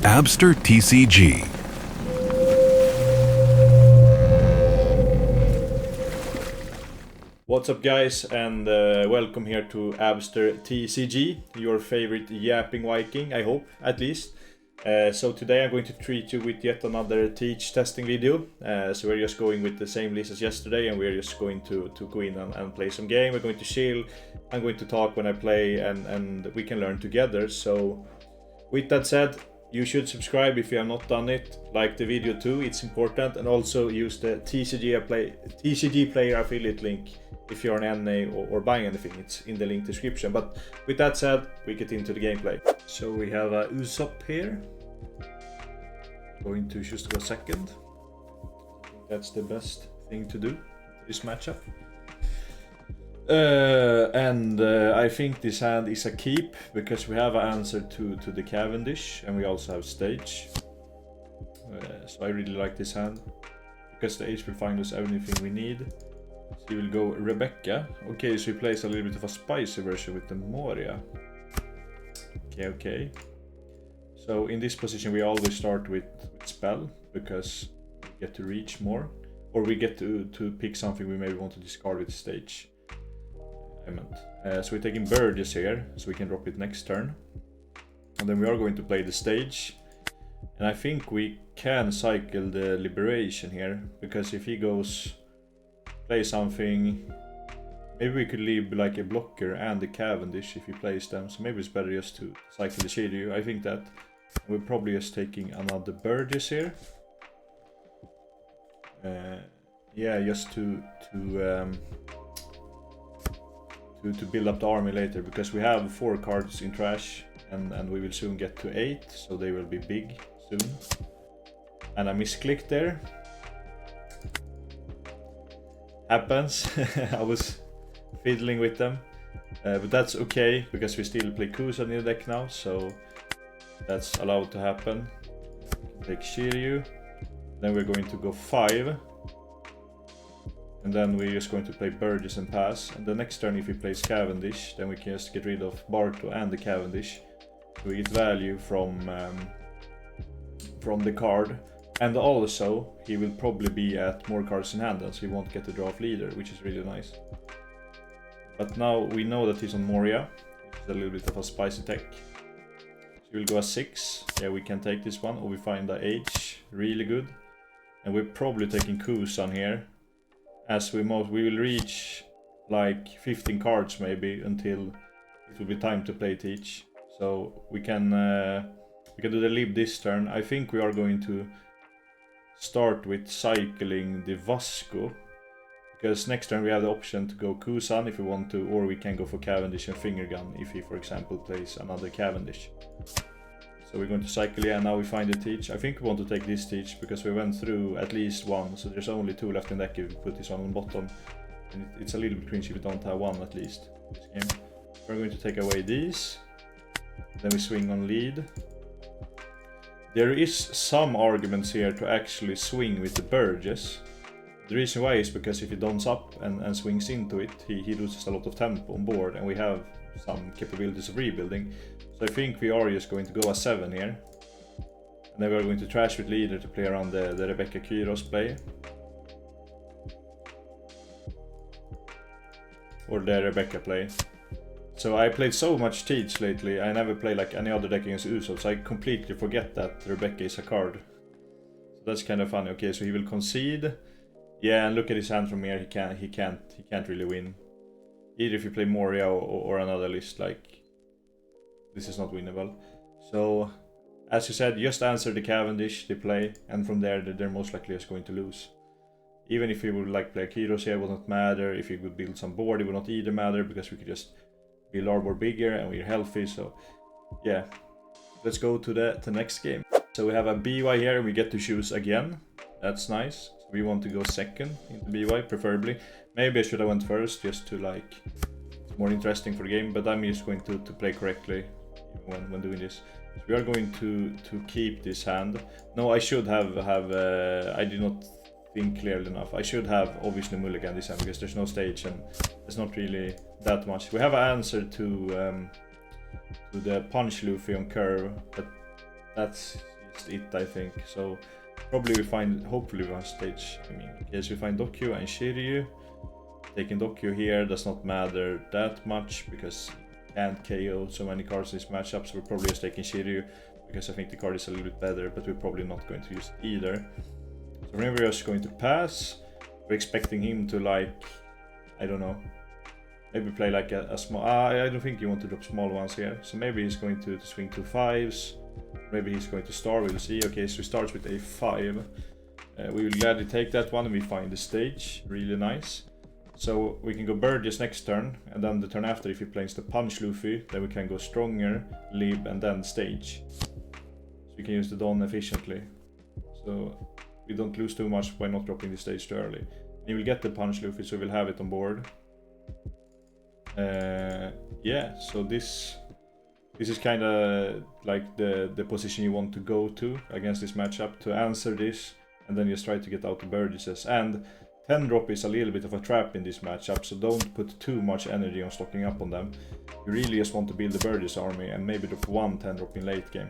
Abster TCG. What's up guys, and welcome here to Abster TCG, your favorite yapping Viking, I hope, at least. So today I'm going to treat you with yet another teach testing video. So we're just going with the same list as yesterday, and we're just going to go in and play some game. We're going to chill, I'm going to talk when I play, and we can learn together. So with that said, you should subscribe if you have not done it, like the video too, it's important, and also use the TCG player affiliate link if you're an NA or buying anything. It's in the link description. But with that said, we get into the gameplay. So we have a Usopp here, going to choose to go second. That's the best thing to do this matchup. I think this hand is a keep because we have an answer to the Cavendish, and we also have stage. So I really like this hand because the ace will find us everything we need. So he will go Rebecca. Okay, so he plays a little bit of a spicy version with the Moria. Okay. So in this position we always start with spell because we get to reach more, or we get to pick something we maybe want to discard with stage. So we're taking Burgess here, so we can drop it next turn. And then we are going to play the stage. And I think we can cycle the Liberation here, because if he goes play something, maybe we could leave like a blocker and the Cavendish if he plays them. So maybe it's better just to cycle the Shiryu. I think that we're probably just taking another Burgess here. Yeah, just to build up the army later, because we have 4 cards in trash, and we will soon get to 8, so they will be big soon. And I misclicked there. Happens. I was fiddling with them, but that's okay because we still play Kusa in the deck now, so that's allowed to happen. Take Shiryu, then we're going to go 5. And then we're just going to play Burgess and pass. And the next turn, if he plays Cavendish, then we can just get rid of Barto and the Cavendish. So we get value from the card. And also, he will probably be at more cards in hand, so he won't get the draw of leader, which is really nice. But now we know that he's on Moria, which is a little bit of a spicy tech. So we'll go a 6. Yeah, we can take this one, or we find the H, really good. And we're probably taking Kusan here, as we will reach like 15 cards maybe until it will be time to play Teach. So we can do the Lib this turn. I think we are going to start with cycling the Vasco, because next turn we have the option to go Kusan if we want to, or we can go for Cavendish and Finger Gun if he, for example, plays another Cavendish. So we're going to cycle, yeah, now we find the Teach. I think we want to take this Teach because we went through at least 1, so there's only 2 left in the deck if we put this one on bottom. And it's a little bit cringy if we don't have 1 at least this game. We're going to take away these. Then we swing on lead. There is some arguments here to actually swing with the Burgess. The reason why is because if he dons up and swings into it, he loses a lot of tempo on board, and we have some capabilities of rebuilding. So I think we are just going to go a 7 here. And then we're going to trash with leader to play around the Rebecca Kyros play. Or the Rebecca play. So I played so much Teach lately, I never play like any other deck against Usopp, so I completely forget that Rebecca is a card. So that's kind of funny. Okay, so he will concede. Yeah, and look at his hand from here, he can't really win. Either if you play Moria or another list, like this is not winnable. So as you said, just answer the Cavendish they play, and from there they're most likely just going to lose. Even if we would like play Kyros here, it would not matter. If we could build some board, it would not either matter, because we could just build our board bigger and we're healthy. So yeah, let's go to the next game. So we have a BY here, and we get to choose again. That's nice. So we want to go second into BY, preferably. Maybe I should have went first, just to like, it's more interesting for the game, but I'm just going to play correctly when doing this. So we are going to keep this hand. No, I should have I did not think clearly enough. I should have obviously mulligan this hand because there's no stage and there's not really that much. We have an answer to the punch Luffy on curve, but that's That's it, I think. So probably we find, hopefully we find stage. I mean, in case we find Dokyo and Shiryu. Taking Dokyo here does not matter that much because you can't KO so many cards in this matchup. So we're probably just taking Shiryu because I think the card is a little bit better, but we're probably not going to use it either. So whenever we're just going to pass, we're expecting him to, like, I don't know, maybe play like a small, I don't think you want to drop small ones here. So maybe he's going to swing 2 5s, maybe he's going to star, we'll see. Okay, so he starts with a 5. We will gladly take that one and we find the stage, really nice. So we can go Burgess next turn, and then the turn after, if he plays the Punch Luffy, then we can go Stronger, Lib, and then Stage. So we can use the Dawn efficiently. So we don't lose too much by not dropping the stage too early. And you will get the Punch Luffy, so we'll have it on board. Yeah, so this is kind of like the position you want to go to against this matchup, to answer this, and then just try to get out the Burgesses. And 10 drop is a little bit of a trap in this matchup, so don't put too much energy on stocking up on them. You really just want to build the Burgess army and maybe drop 1 10 drop in late game.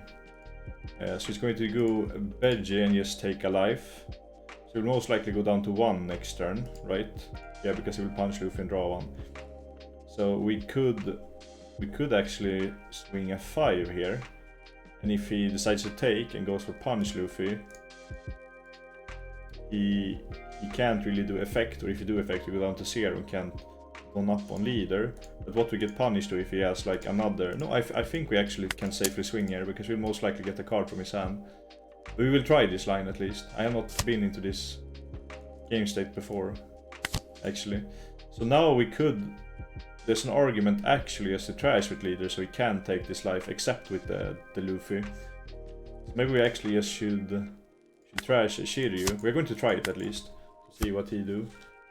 So he's going to go Veggie and just take a life. So he'll most likely go down to 1 next turn, right? Yeah, because he will Punch Luffy and draw 1. So we could actually swing a 5 here. And if he decides to take and goes for Punch Luffy, he can't really do effect, or if you do effect you go down to 0 and can't run up on leader. But what we get punished to if he has like another... No, I think we actually can safely swing here, because we'll most likely get a card from his hand. We will try this line at least. I have not been into this game state before, actually. So now we could... There's an argument actually as to trash with leader, so he can take this life except with the Luffy. So maybe we actually just should trash Shiryu. We're going to try it at least, to see what he do.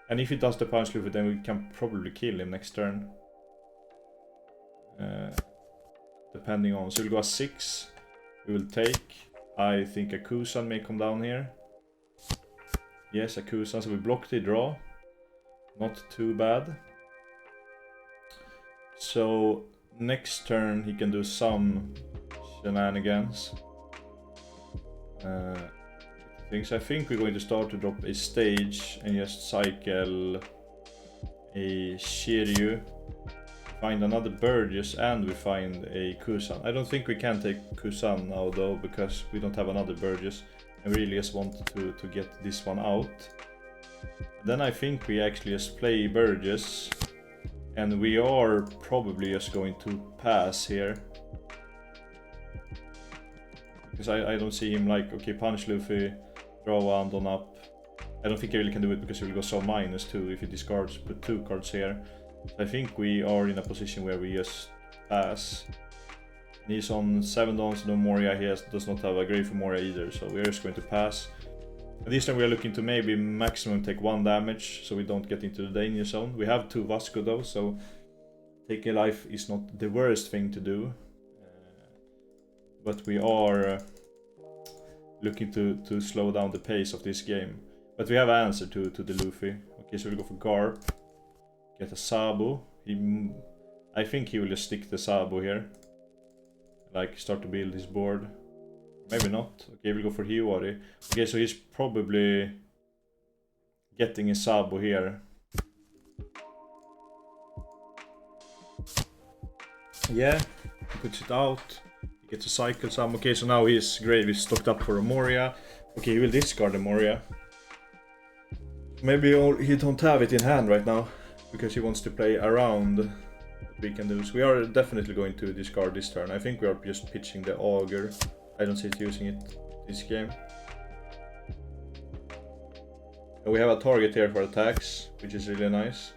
And if he does the Punch Luffy, then we can probably kill him next turn. Depending on... So we'll go a 6. We will take... I think a Kusan may come down here. Yes, a Kusan, so we block the draw. Not too bad. So next turn he can do some shenanigans. I think we're going to start to drop a stage and just cycle a Shiryu, find another Burgess, and we find a Kusan. I don't think we can take Kusan now though, because we don't have another Burgess. I really just want to get this one out. Then I think we actually just play Burgess, and we are probably just going to pass here. Because I don't see him like, okay, Punch Luffy, draw 1, on up. I don't think he really can do it because he will go so -2 if he discards, put 2 cards here. So I think we are in a position where we just pass. And he's on 7 dons, no Moria, he does not have a grave for Moria either, so we're just going to pass. And this time we are looking to maybe maximum take 1 damage, so we don't get into the danger zone. We have 2 Vasco though, so taking a life is not the worst thing to do. But we are looking to slow down the pace of this game. But we have an answer to the Luffy. Okay, so we'll go for Garp. Get a Sabo. I think he will just stick the Sabo here. Like, start to build his board. Maybe not. Okay, we'll go for Hiyori. Okay, so he's probably getting a Sabo here. Yeah, he puts it out. He gets a cycle some. Okay, so now his grave is stocked up for a Moria. Okay, he will discard the Moria. Maybe he don't have it in hand right now, because he wants to play around what we can do. So we are definitely going to discard this turn. I think we are just pitching the Augur. I don't see it using it this game. And we have a target here for attacks, which is really nice.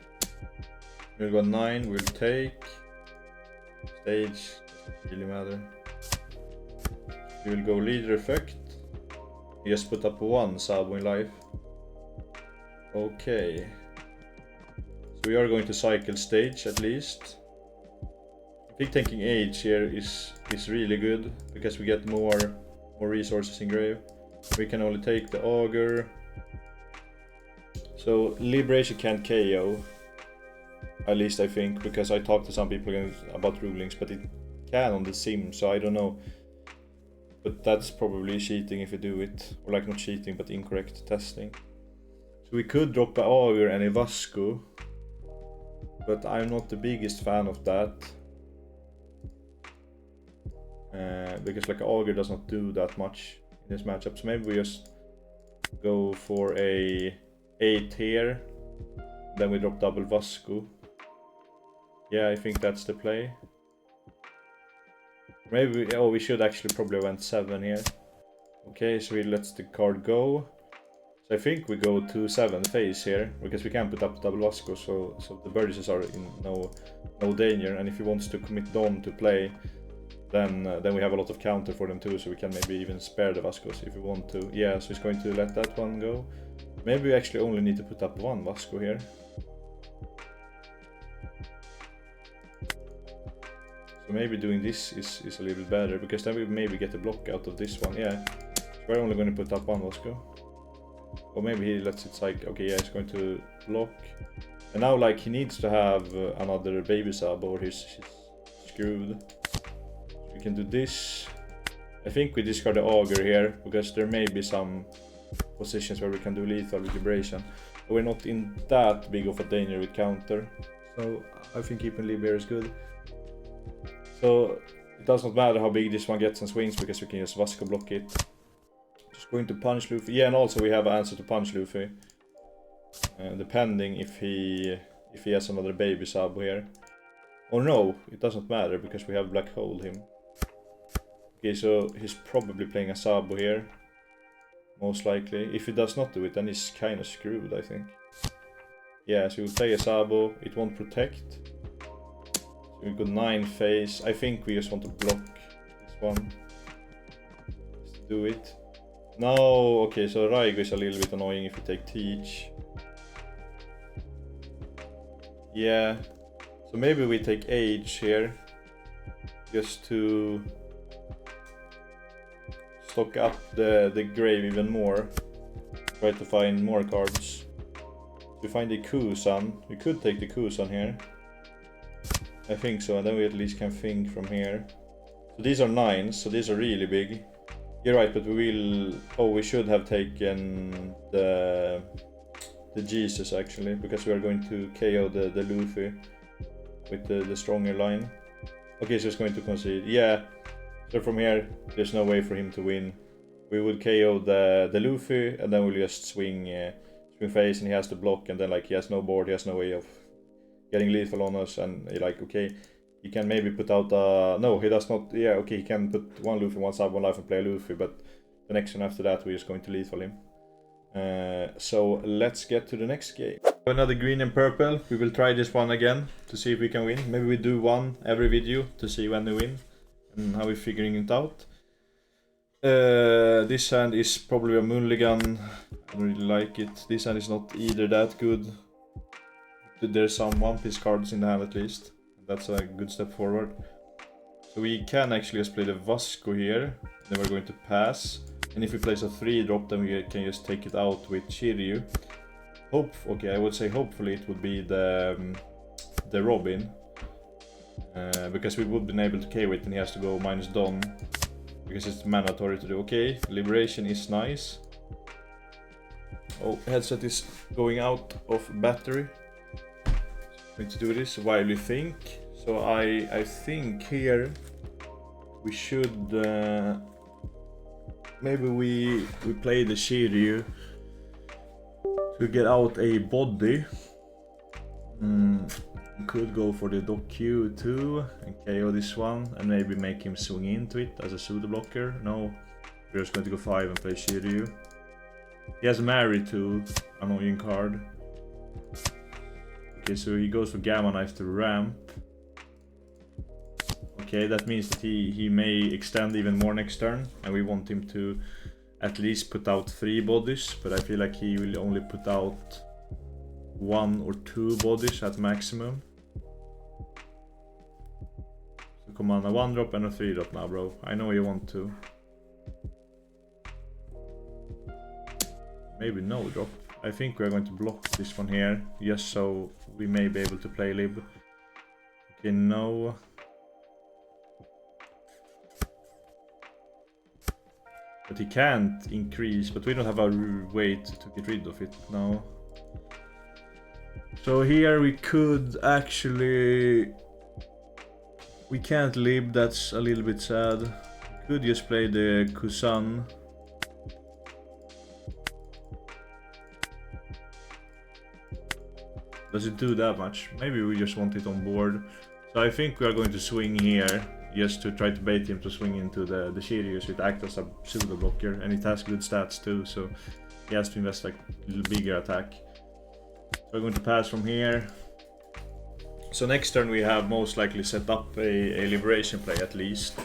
We'll go 9, we'll take. Stage, doesn't really matter. We will go leader effect. He just put up 1 Sabo in life. Okay. So we are going to cycle stage at least. I think taking age here is really good, because we get more resources in grave. We can only take the Augur. So Liberation can't KO. At least I think, because I talked to some people about rulings, but it can on the sim, so I don't know. But that's probably cheating if you do it. Or like not cheating, but incorrect testing. So we could drop a Augur and a Vasco. But I'm not the biggest fan of that. Because like Augur does not do that much in this matchup. So maybe we just go for a 8 here. Then we drop double Vasco. Yeah, I think that's the play. Maybe we should actually probably went 7 here. Okay, so we let the card go. So I think we go to 7 phase here, because we can put up double Vasco, so the birdies are in no danger. And if he wants to commit Dom to play, then we have a lot of counter for them too, so we can maybe even spare the Vascos if we want to. Yeah, so he's going to let that one go. Maybe we actually only need to put up 1 Vasco here. So maybe doing this is a little bit better, because then we maybe get a block out of this one. Yeah, so we're only going to put up 1 Vasco. Or maybe he lets it like, okay, yeah, he's going to block. And now like he needs to have another baby sub or he's screwed. So we can do this. I think we discard the Augur here, because there may be some positions where we can do lethal with Liberation. But we're not in that big of a danger with counter. So I think keeping Lib here is good. So it does not matter how big this one gets and swings, because we can just Vasco block it. Just going to punch Luffy. Yeah, and also we have an answer to punch Luffy. Depending if he has another baby sub here. Or no, it doesn't matter, because we have black hole him. Okay, so he's probably playing a sub here. Most likely. If he does not do it, then he's kind of screwed, I think. Yeah, so we'll play a Sabo. It won't protect. So we go 9 phase. I think we just want to block this one. Just do it. No, okay, so Raigo is a little bit annoying if you take Teach. Yeah. So maybe we take Age here. Just to stock up the grave even more. Try to find more cards. We find the Kusan. We could take the Kusan here. I think so, and then we at least can think from here. So these are 9s, so these are really big. You're right, but we will... Oh, we should have taken the Jesus actually, because we are going to KO the Luffy with the stronger line. Okay, so it's going to concede. Yeah, so from here, there's no way for him to win. We would KO the Luffy, and then we'll just swing face, and he has to block, and then like he has no board, he has no way of getting lethal on us, and you're like, okay, he can maybe put out no, he does not. Yeah, okay, he can put 1 Luffy, 1 sub, 1 life and play a Luffy, but the next one after that we're just going to lethal him. So let's get to the next game. Another green and purple. We will try this one again to see if we can win. Maybe we do one every video to see when we win and how we're figuring it out. This hand is probably a Mulligan. I don't really like it. This hand is not either that good. There's some One Piece cards in the hand at least. That's a good step forward. So we can actually just play the Vasco here. Then we're going to pass. And if we place a 3-drop, then we can just take it out with Shiryu. Okay, I would say hopefully it would be the Robin. Because we would have been able to KO it, and he has to go minus Don. Because it's mandatory to do. Okay, Liberation is nice. Oh, headset is going out of battery. Going to do this while we think. So I think here we should maybe we play the Shiryu to get out a body. Could go for the Doku too and KO this one, and maybe make him swing into it as a pseudo blocker. No, we're just going to go 5 and play Shiryu. He has Mary too, annoying card. Okay, so he goes for Gamma Knife to ramp. Okay, that means that he may extend even more next turn, and we want him to at least put out 3 bodies, but I feel like he will only put out 1 or 2 bodies at maximum. So come on, a 1-drop and a 3-drop now, bro. I know you want to. Maybe no drop. I think we're going to block this one here, just so we may be able to play Lib. Okay, no. But he can't increase, but we don't have a way to get rid of it now. So here we could actually... We can't live, that's a little bit sad. We could just play the Kusan. Does it do that much? Maybe we just want it on board. So I think we are going to swing here, just to try to bait him to swing into the Shiryu, it acts as a pseudo blocker, and it has good stats too, so he has to invest like a little bigger attack. So we're going to pass from here. So next turn we have most likely set up a liberation play at least.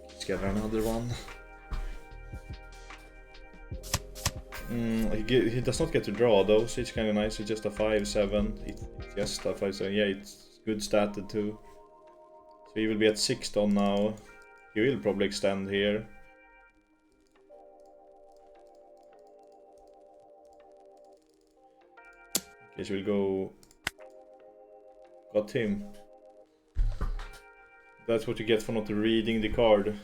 Let's get another one. He does not get to draw though, so it's kind of nice. It's just a 5-7. It's just a 5-7. Yeah, it's good statted too. So he will be at 6 ton now. He will probably extend here. Okay, so we'll go... Got him. That's what you get for not reading the card.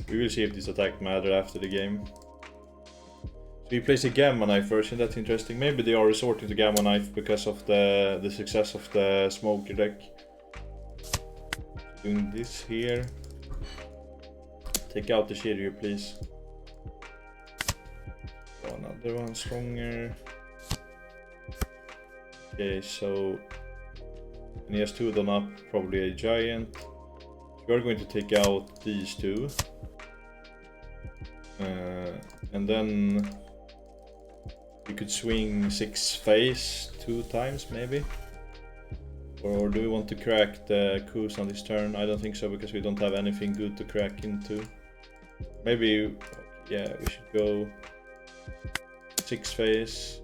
We will see if this attack matters after the game. So he plays a Gamma Knife version, that's interesting. Maybe they are resorting to Gamma Knife because of the success of the Smoker deck. Doing this here. Take out the Shiryu, please. Oh, another one stronger. Okay, so... And he has 2 done up, probably a giant. So we are going to take out these 2. And then we could swing 6 face 2 times maybe. Or do we want to crack the coups on this turn? I don't think so, because we don't have anything good to crack into. Maybe, yeah, we should go 6 face.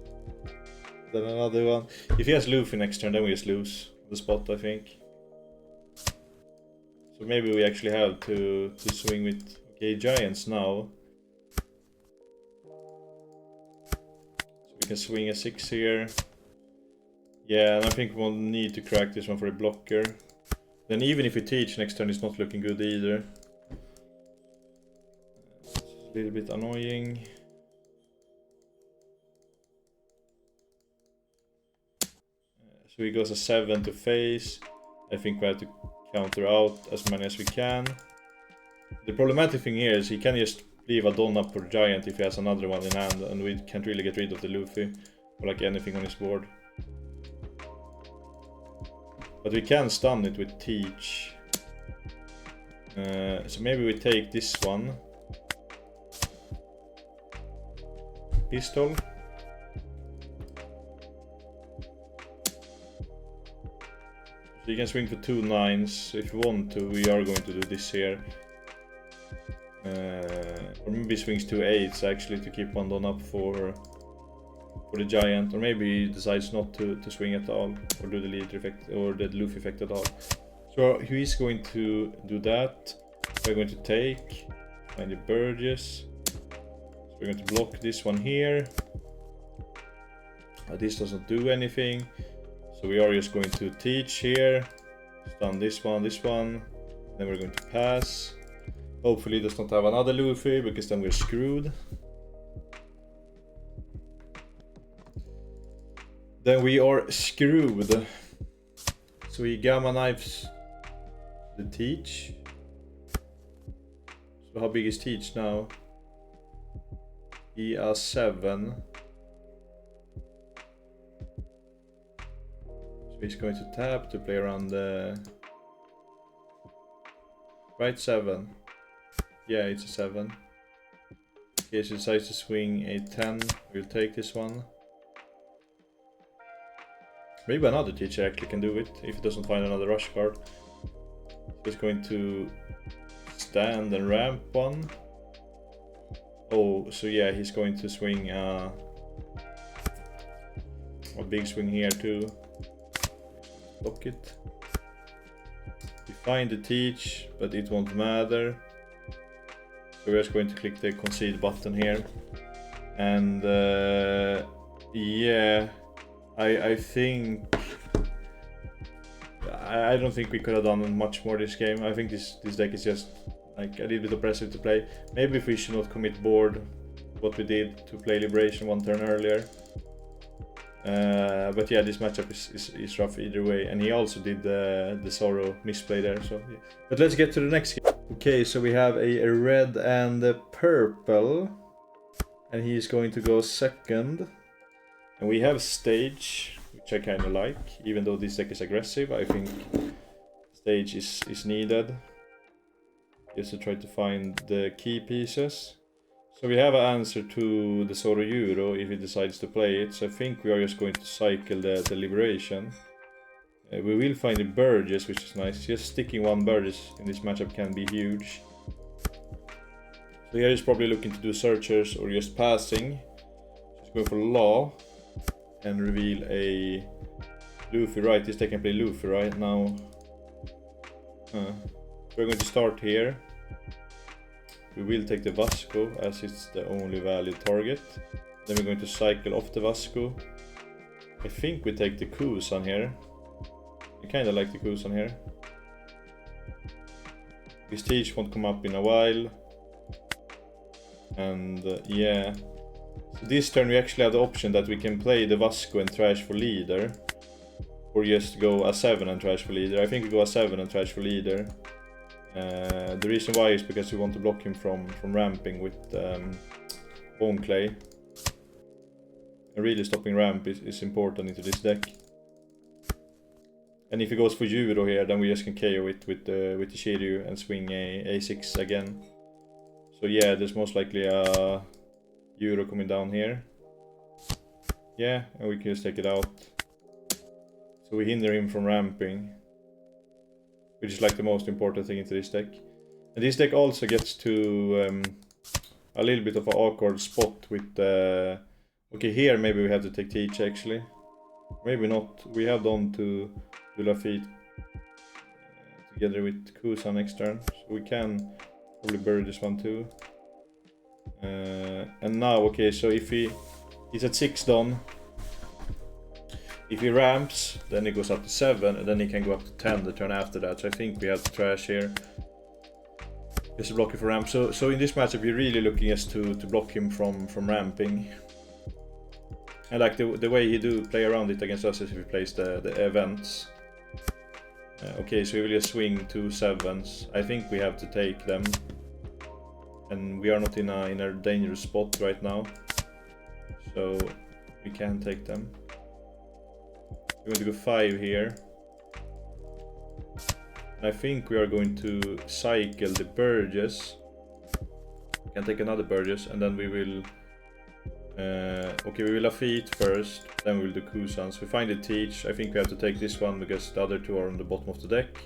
Then another one. If he has Luffy next turn, then we just lose the spot, I think. So maybe we actually have to swing with, okay, giants now. We can swing a 6 here. Yeah, and I think we'll need to crack this one for a blocker. Then even if we teach next turn, it's not looking good either. It's a little bit annoying. So he goes a 7 to face. I think we have to counter out as many as we can. The problematic thing here is he can just leave a Don up for Giant if he has another one in hand, and we can't really get rid of the Luffy or like anything on his board. But we can stun it with Teach. So maybe we take this one. Pistol. So you can swing for 2 9s if you want to. We are going to do this here. Or maybe he swings 2 8s actually to keep one done up for the giant, or maybe he decides not to swing at all, or do the leader effect or the Luffy effect at all. So he's going to do that. We're going to take, find the Burgess. So we're going to block this one here. This doesn't do anything, so we are just going to teach here, stun this one, then we're going to pass. Hopefully he does not have another Luffy, because then we're screwed. Then we are screwed. So he Gamma Knives the Teach. So how big is Teach now? He has 7. So he's going to tap to play around the... Right, 7. Yeah, it's a 7. Okay, so he decides to swing a 10. We'll take this one. Maybe another teacher actually can do it, if he doesn't find another rush card. He's going to stand and ramp one. Oh, so yeah, he's going to swing a big swing here too. Block it. We find the teach, but it won't matter. So we're just going to click the concede button here. And yeah, I think I don't think we could have done much more this game. I think this deck is just like a little bit oppressive to play. Maybe if we should not commit board what we did to play Liberation one turn earlier. But yeah, this matchup is rough either way, and he also did the Sorrow misplay there, so yeah. But let's get to the next game. Okay, so we have a red and a purple, and he's going to go second. And we have Stage, which I kind of like, even though this deck is aggressive. I think Stage is needed just to try to find the key pieces. So we have an answer to the Zoro Euro if he decides to play it. So I think we are just going to cycle the Liberation. We will find the Burgess, which is nice. Just sticking one Burgess in this matchup can be huge. So here he's probably looking to do Searchers or just passing. Just going for Law and reveal a Luffy, right? This deck can play Luffy right now. So we're going to start here. We will take the Vasco as it's the only valid target. Then we're going to cycle off the Vasco. I think we take the Kusan here. I kinda like the Kusan here. This Teach won't come up in a while. And yeah. So this turn we actually have the option that we can play the Vasco and trash for leader. Or just go A7 and trash for leader. I think we go A7 and trash for leader. The reason why is because we want to block him from ramping with Bone Clay. And really stopping ramp is important into this deck. And if he goes for Euro here, then we just can KO it with the Shiryu and swing a A6 again. So yeah, there's most likely a Euro coming down here. Yeah, and we can just take it out. So we hinder him from ramping, which is like the most important thing into this deck. And this deck also gets to a little bit of an awkward spot with okay, here maybe we have to take Teach actually. Maybe not. We have done to Lafitte together with Kusan next turn. So we can probably bury this one too. And now, okay, so if he's at 6 done. If he ramps, then he goes up to 7, and then he can go up to 10 the turn after that. So I think we have to trash here. Just to block him for ramp. So in this matchup, we're really looking just to block him from ramping. And like the way he do play around it against us is if he plays the events. Okay, so we will just swing 2 7s. I think we have to take them. And we are not in a dangerous spot right now. So we can take them. We're going to go 5 here. And I think we are going to cycle the Burgess. We can take another Burgess and then we will... okay, we will Lafitte first, then we will do Kusans. We find the Teach. I think we have to take this one because the other two are on the bottom of the deck.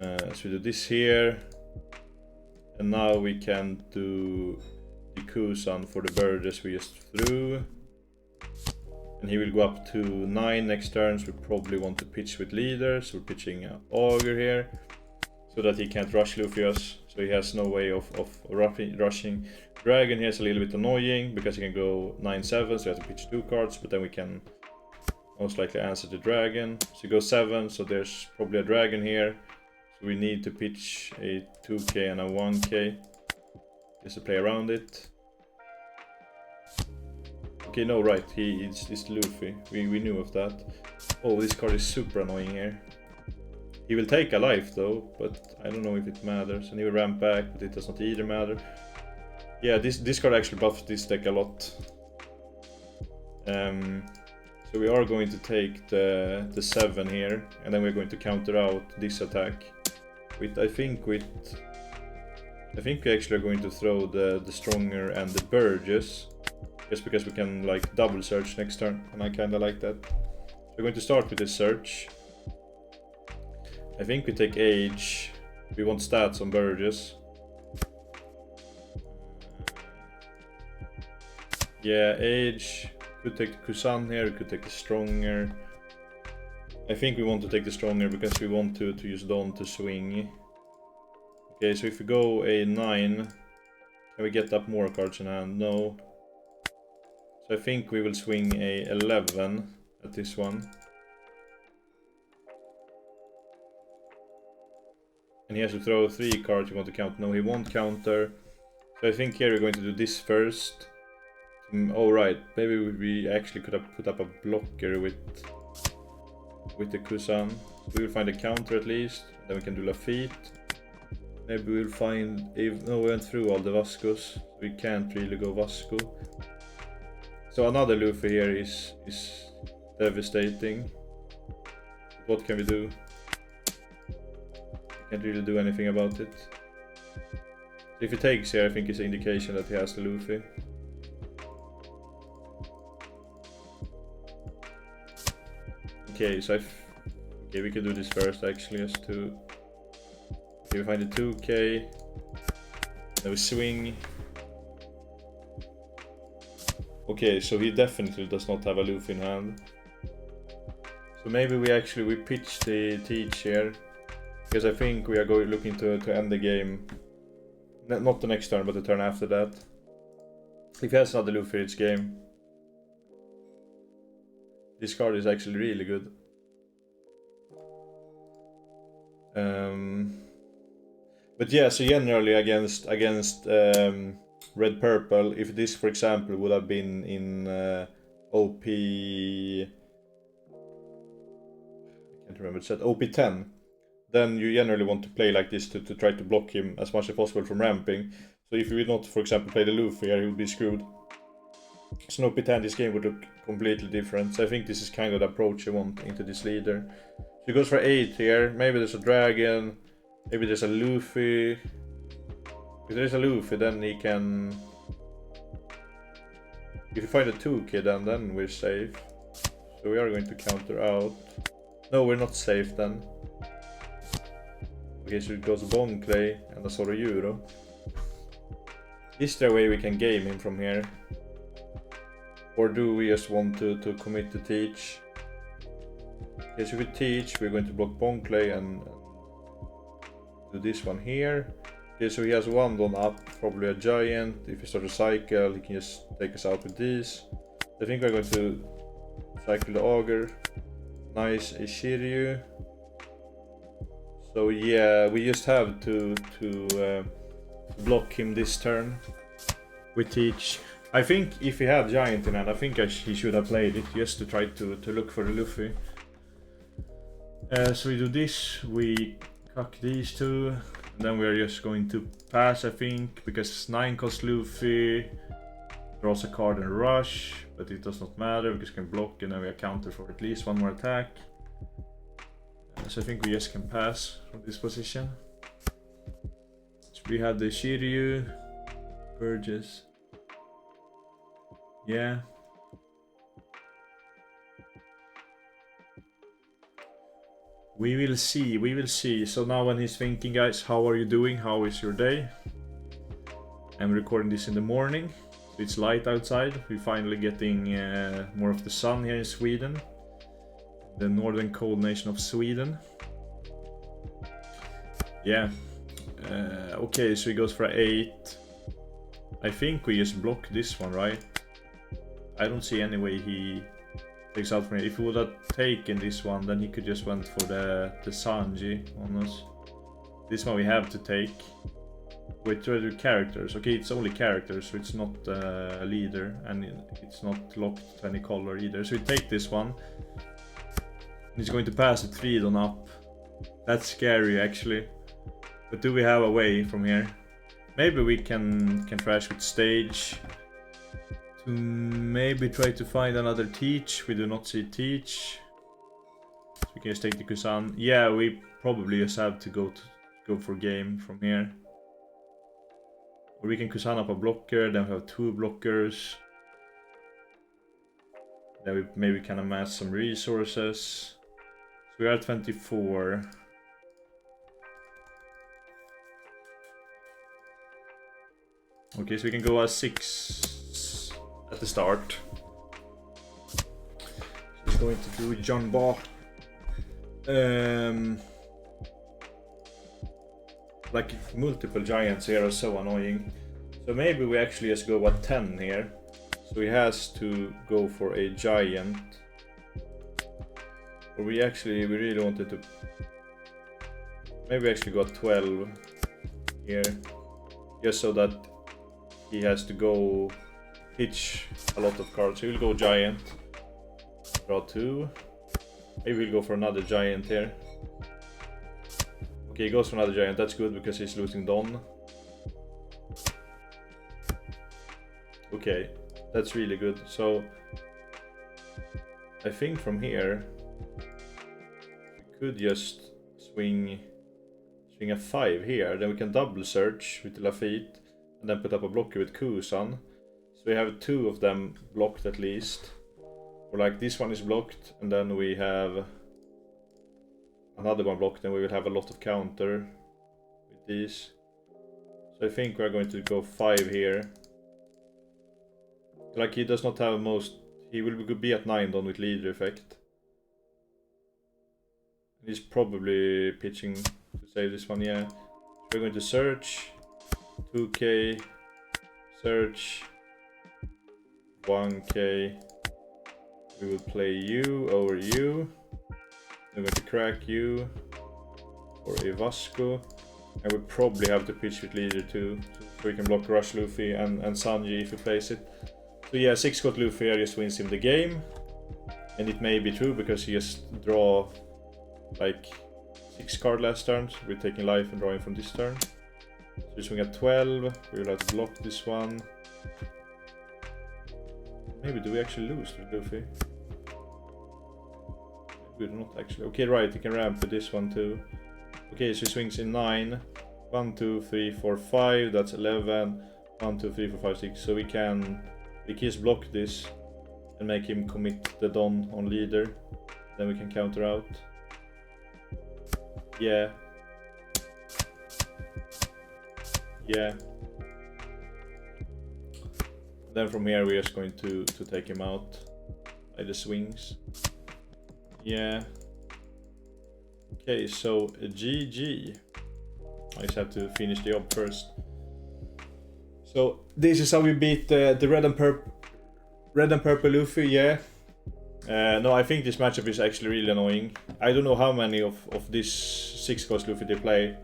So we do this here. And now we can do the Kusan for the Burgess we just threw. And he will go up to 9 next turn, so we probably want to pitch with leader. So we're pitching Augur here, so that he can't rush Luffy us. So he has no way of rushing. Dragon here is a little bit annoying, because he can go 9-7, so we have to pitch 2 cards, but then we can most likely answer the dragon. So he goes 7, so there's probably a dragon here. So we need to pitch a 2k and a 1k, just to play around it. Okay, no, right, it's Luffy. We knew of that. Oh, this card is super annoying here. He will take a life though, but I don't know if it matters. And he will ramp back, but it does not either matter. Yeah, this card actually buffs this deck a lot. So we are going to take the 7 here, and then we're going to counter out this attack. I think we actually are going to throw the Stronger and the Burgess. Just because we can like double search next turn, and I kinda like that. So we're going to start with this search. I think we take Age. We want stats on Burgess. Yeah, Age. Could take the Kusan here, we could take the Stronger. I think we want to take the Stronger because we want to use Dawn to swing. Okay, so if we go a 9, can we get up more cards in hand? No. So I think we will swing a 11 at this one. And he has to throw 3 cards you want to counter. No, he won't counter. So I think here we're going to do this first. Oh right, maybe we actually could have put up a blocker with the Kusan. We will find a counter at least. Then we can do Lafitte. Maybe we'll find... No, we went through all the Vascos. So we can't really go Vasco. So another Luffy here is devastating. What can we do? Can't really do anything about it. If he takes here, I think it's an indication that he has the Luffy. Okay, so okay, we can do this first actually, just to... Okay, we find the 2k. Then we swing. Okay, so he definitely does not have a Luffy in hand. So maybe we pitch the teach here. Because I think we are looking to end the game. Not the next turn, but the turn after that. If he has another Luffy, it's game. This card is actually really good. But yeah, so generally against red purple, if this for example would have been in OP, I can't remember, it said OP10, then you generally want to play like this to try to block him as much as possible from ramping. So if you would not, for example, play the Luffy here, he would be screwed. So in OP10 this game would look completely different. So I think this is kind of the approach you want into this leader. So he goes for 8 here. Maybe there's a dragon. Maybe there's a Luffy. If there's a Luffy, then he can... If you find a 2k, then we're safe. So we are going to counter out. No, we're not safe then. Okay, so it goes Bone Clay and a Zoro Euro. Is there a way we can game him from here? Or do we just want to commit to teach? Okay, so if we teach, we're going to block Bone Clay and do this one here. Okay, so he has 1 Don up, probably a giant. If we start a cycle, he can just take us out with these. I think we're going to cycle the Augur. Nice, a Shiryu. So yeah, we just have to block him this turn. We teach. I think if he had giant in hand, I think he should have played it just to try to look for the Luffy. So we do this, we cuck these 2, and then we're just going to pass, I think, because 9 costs Luffy, draws a card and rush, but it does not matter because we can block and then we are counter for at least 1 more attack. So I think we just can pass from this position. So we have the Shiryu, Burgess. Yeah. We will see, we will see. So now when he's thinking, guys, how are you doing? How is your day? I'm recording this in the morning. So it's light outside. We're finally getting more of the sun here in Sweden. The northern cold nation of Sweden. Yeah. Okay, so he goes for 8. I think we just block this one, right? I don't see any way he takes out from here. If he would have taken this one, then he could just went for the Sanji on us. This one we have to take. Wait, to do characters. Okay, it's only characters, so it's not a leader, and it's not locked to any color either. So we take this one. He's going to pass it 3 on up. That's scary actually. But do we have a way from here? Maybe we can trash with stage. To maybe try to find another teach. We do not see teach. So we can just take the Kusan. Yeah, we probably just have to go for game from here. Or we can Kusan up a blocker, then we have 2 blockers. Then we maybe can amass some resources. We are at 24. Okay, so we can go as 6 at the start. He's going to do John Ba. Like multiple giants here are so annoying. So maybe we actually just go at 10 here. So he has to go for a giant. Or we really wanted to... Maybe we actually got 12 here. Just so that he has to go pitch a lot of cards. He will go giant. Draw 2. Maybe we'll go for another giant here. Okay, he goes for another giant. That's good because he's losing Don. Okay, that's really good. So I think from here we could just swing a 5 here. Then we can double search with Lafitte and then put up a blocker with Kusan. So we have 2 of them blocked at least. Or like this one is blocked, and then we have another one blocked, and we will have a lot of counter with these. So I think we're going to go 5 here. Like he does not have most, he will be at 9 done with leader effect. He's probably pitching to save this one, yeah. So we're going to search, 2k, search, 1k. We will play you over you. I'm going to crack you or a Vasco. And we probably have to pitch with leader too. So we can block Rush Luffy and Sanji if he plays it. So yeah, 6 got Luffy just wins him the game. And it may be true because he just draw like 6 card last turn. So we're taking life and drawing from this turn. So we swing at 12. We will have to block this one. Maybe do we actually lose with Luffy? We do not actually. Okay, right, he can ramp with this one too. Okay, so he swings in 9. 1, 2, 3, 4, 5. That's 11. 1, 2, 3, 4, 5, 6. So we can just block this and make him commit the Don on leader. Then we can counter out. Yeah. Yeah. Then from here we're just going to take him out by the swings. Yeah. Okay, so GG. I just have to finish the job first. So this is how we beat the red and purple Luffy. Yeah. No, I think this matchup is actually really annoying. I don't know how many of this 6 cost Luffy they play,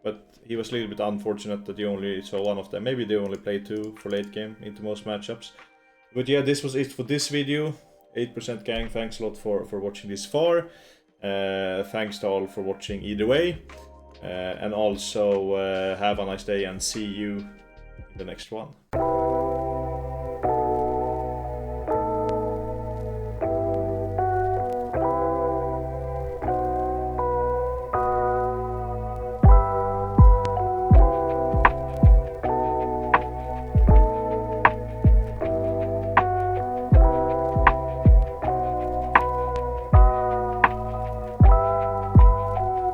but he was a little bit unfortunate that he only saw one of them. Maybe they only play 2 for late game into most matchups. But yeah, this was it for this video. 8% gang, thanks a lot for watching this far. Thanks to all for watching either way. And also have a nice day and see you in the next one.